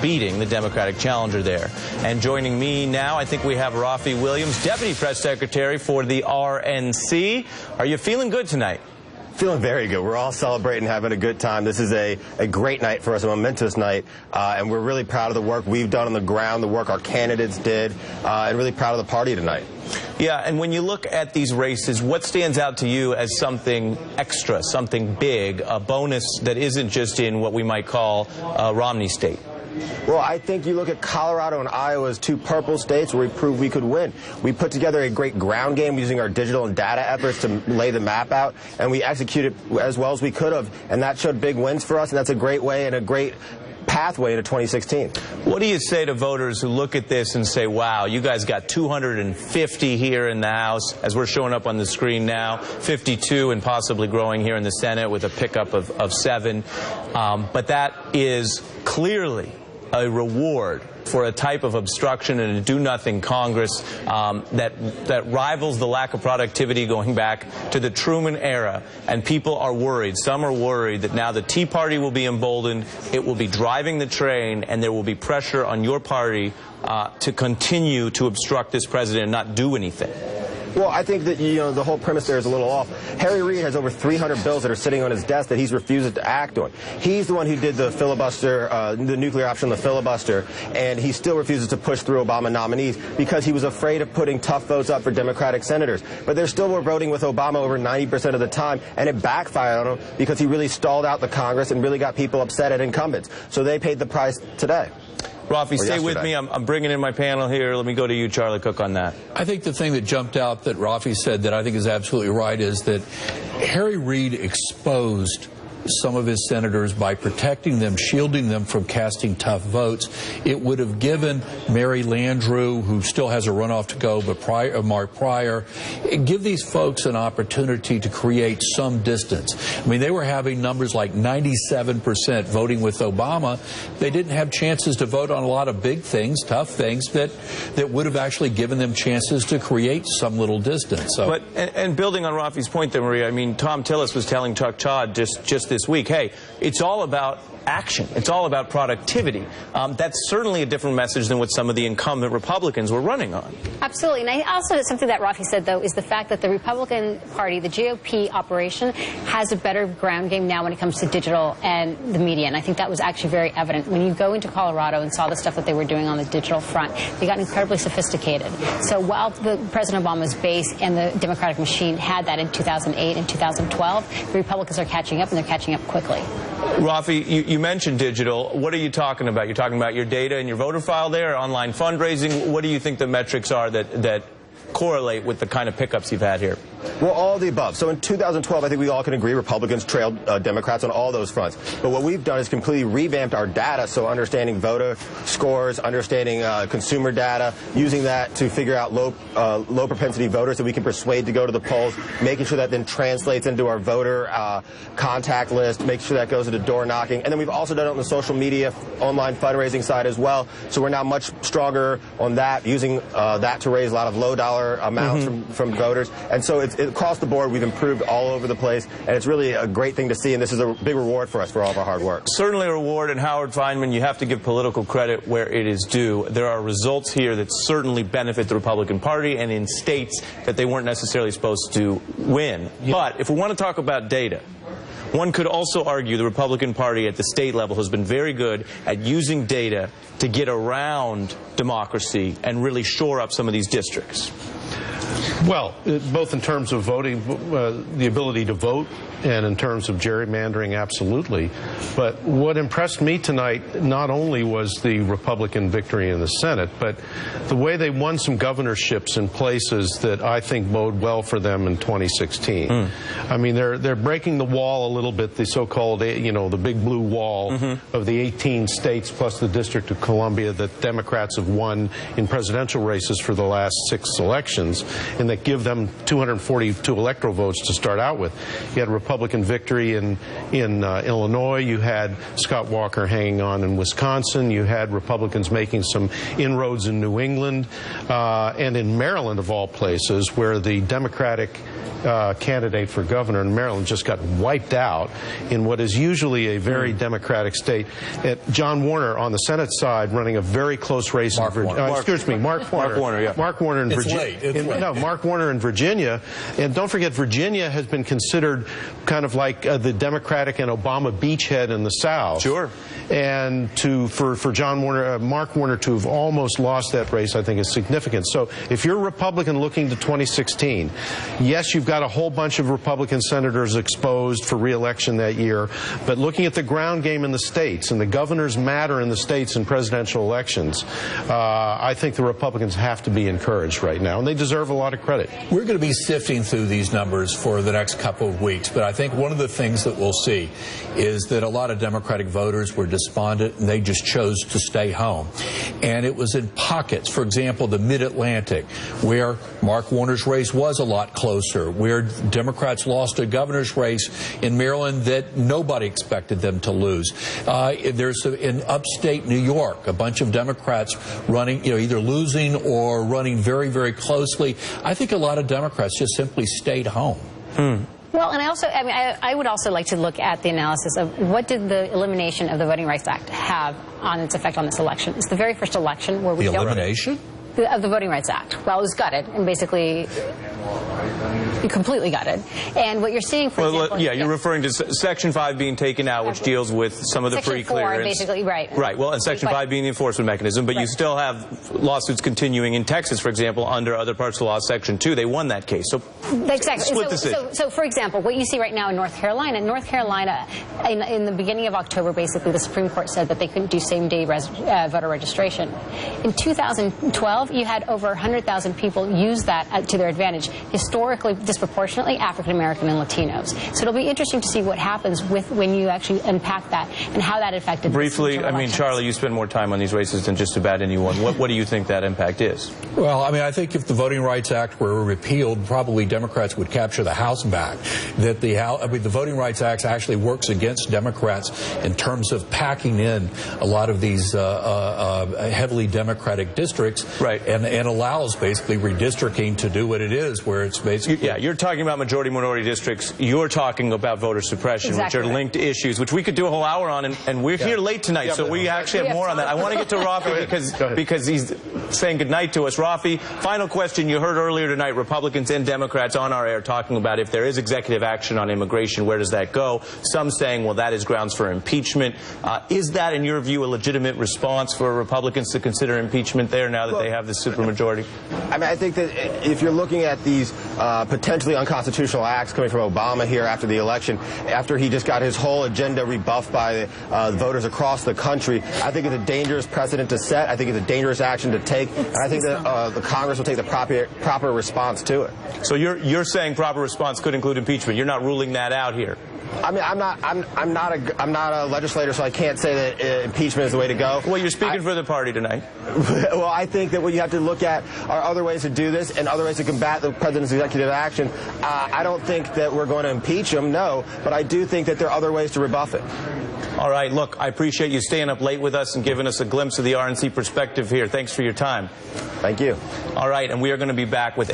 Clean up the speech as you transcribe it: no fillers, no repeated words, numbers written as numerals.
beating the Democratic challenger there. And joining me now, I think we have Raffi Williams, Deputy Press Secretary for the RNC. Are you feeling good tonight? Feeling very good. We're all celebrating, having a good time. This is a great night for us, a momentous night, and we're really proud of the work we've done on the ground, the work our candidates did, and really proud of the party tonight. Yeah, and when you look at these races, what stands out to you as something extra, something big, a bonus that isn't just in what we might call Romney state? Well, I think you look at Colorado and Iowa as two purple states where we proved we could win. We put together a great ground game using our digital and data efforts to lay the map out, and we executed as well as we could have, and that showed big wins for us, and that's a great way and a great pathway into 2016. What do you say to voters who look at this and say, wow, you guys got 250 here in the House, as we're showing up on the screen now, 52 and possibly growing here in the Senate with a pickup of 7, but that is clearly a reward for a type of obstruction and a do-nothing Congress that rivals the lack of productivity going back to the Truman era. And people are worried. Some are worried that now the Tea Party will be emboldened, it will be driving the train, and there will be pressure on your party to continue to obstruct this president and not do anything. Well, I think that, the whole premise there is a little off. Harry Reid has over 300 bills that are sitting on his desk that he's refused to act on. He's the one who did the filibuster, the nuclear option, the filibuster, and he still refuses to push through Obama nominees because he was afraid of putting tough votes up for Democratic senators. But they're still voting with Obama over 90% of the time, and it backfired on him because he really stalled out the Congress and really got people upset at incumbents. So they paid the price today. Raffi, stay with me. I'm bringing in my panel here. Let me go to you, Charlie Cook, on that. I think the thing that jumped out that Raffi said that I think is absolutely right is that Harry Reid exposed some of his senators by protecting them, shielding them from casting tough votes. It would have given Mary Landrieu, who still has a runoff to go, but Mark Pryor, give these folks an opportunity to create some distance. I mean, they were having numbers like 97% voting with Obama. They didn't have chances to vote on a lot of big things, tough things, that would have actually given them chances to create some little distance. So. But, and building on Raffi's point there, Maria, I mean, Tom Tillis was telling Chuck Todd just this week, hey, it's all about action. It's all about productivity. That's certainly a different message than what some of the incumbent Republicans were running on. Absolutely. And I also, something that Raffi said, though, is the fact that the Republican Party, the GOP operation, has a better ground game now when it comes to digital and the media. And I think that was actually very evident. When you go into Colorado and saw the stuff that they were doing on the digital front, they got incredibly sophisticated. So while President Obama's base and the Democratic machine had that in 2008 and 2012, the Republicans are catching up, and they're catching up quickly. Raffi, you mentioned digital. What are you talking about? You're talking about your data and your voter file there, online fundraising. What do you think the metrics are that correlate with the kind of pickups you've had here? Well, all of the above. So in 2012, I think we all can agree Republicans trailed Democrats on all those fronts. But what we've done is completely revamped our data, so understanding voter scores, understanding consumer data, using that to figure out low propensity voters that we can persuade to go to the polls, making sure that then translates into our voter contact list, making sure that goes into door knocking. And then we've also done it on the social media, online fundraising side as well. So we're now much stronger on that, using that to raise a lot of low dollar amounts from voters. And so it's across the board, we've improved all over the place, and it's really a great thing to see, and this is a big reward for us for all of our hard work. Certainly a reward, and Howard Fineman, you have to give political credit where it is due. There are results here that certainly benefit the Republican Party and in states that they weren't necessarily supposed to win. Yeah. But if we want to talk about data, one could also argue the Republican Party at the state level has been very good at using data to get around democracy and really shore up some of these districts. Well, both in terms of voting, the ability to vote, and in terms of gerrymandering, absolutely. But what impressed me tonight not only was the Republican victory in the Senate, but the way they won some governorships in places that I think bode well for them in 2016. I mean, they're breaking the wall a little bit, the so-called, the big blue wall of the 18 states plus the District of Columbia that Democrats have won in presidential races for the last 6 elections. and that give them 242 electoral votes to start out with. You had a Republican victory in Illinois. You had Scott Walker hanging on in Wisconsin. You had Republicans making some inroads in New England and in Maryland, of all places, where the Democratic candidate for governor in Maryland just got wiped out in what is usually a very Democratic state. John Warner on the Senate side running a very close race. Mark Warner in Virginia. Mark Warner in Virginia. And don't forget, Virginia has been considered kind of like the Democratic and Obama beachhead in the South. Sure. And for John Warner, Mark Warner to have almost lost that race, I think is significant. So if you're a Republican looking to 2016, yes, you've got a whole bunch of Republican senators exposed for re-election that year, but looking at the ground game in the states, and the governors matter in the states in presidential elections, I think the Republicans have to be encouraged right now, and they deserve a lot of credit. We're going to be sifting through these numbers for the next couple of weeks, but I think one of the things that we'll see is that a lot of Democratic voters were despondent and they just chose to stay home. And it was in pockets, for example, the Mid-Atlantic, where Mark Warner's race was a lot closer, where Democrats lost a governor's race in Maryland that nobody expected them to lose. There's in upstate New York, a bunch of Democrats running, either losing or running very, very closely. I think a lot of Democrats just simply stayed home. Well, and I would also like to look at the analysis of what did the elimination of the Voting Rights Act have on its effect on this election. It's the very first election where we The elimination? Of the Voting Rights Act. Well, it was gutted and basically completely gutted. And what you're seeing, for example... Yeah, you're referring to Section 5 being taken out, which deals with some of the free clearance. Basically, right. Right, well, and Section 5 being the enforcement mechanism, but you still have lawsuits continuing in Texas, for example, under other parts of the law, Section 2. They won that case. So Exactly. So, for example, what you see right now in North Carolina, in the beginning of October, basically, the Supreme Court said that they couldn't do same-day voter registration. In 2012, you had over 100,000 people use that to their advantage, historically, disproportionately African-American and Latinos. So it'll be interesting to see what happens when you actually unpack that and how that affected briefly. I mean, Charlie, you spend more time on these races than just about anyone. What do you think that impact is? Well, I mean, I think if the Voting Rights Act were repealed, probably Democrats would capture the House back. That the Voting Rights Act actually works against Democrats in terms of packing in a lot of these heavily Democratic districts, right, and allows basically redistricting to do what it is, where it's basically... Yeah, you're talking about majority-minority districts. You're talking about voter suppression, exactly, which are linked issues, which we could do a whole hour on, and we're here late tonight, so we actually have more on that. I want to get to Raffi because he's saying goodnight to us. Raffi, final question. You heard earlier tonight Republicans and Democrats on our air talking about if there is executive action on immigration, where does that go? Some saying, well, that is grounds for impeachment. Is that, in your view, a legitimate response for Republicans to consider impeachment there now that they have the supermajority? I mean, I think that if you're looking at these potentially unconstitutional acts coming from Obama here after the election, after he just got his whole agenda rebuffed by voters across the country, I think it's a dangerous precedent to set. I think it's a dangerous action to take, and I think that the Congress will take the proper response to it. So you're saying proper response could include impeachment. You're not ruling that out here. I mean, I'm not a legislator, so I can't say that impeachment is the way to go. Well, you're speaking for the party tonight. Well, I think that what you have to look at are other ways to do this and other ways to combat the president's executive action. I don't think that we're going to impeach him, no, but I do think that there are other ways to rebuff it. All right, look, I appreciate you staying up late with us and giving us a glimpse of the RNC perspective here. Thanks for your time. Thank you. All right, and we are going to be back with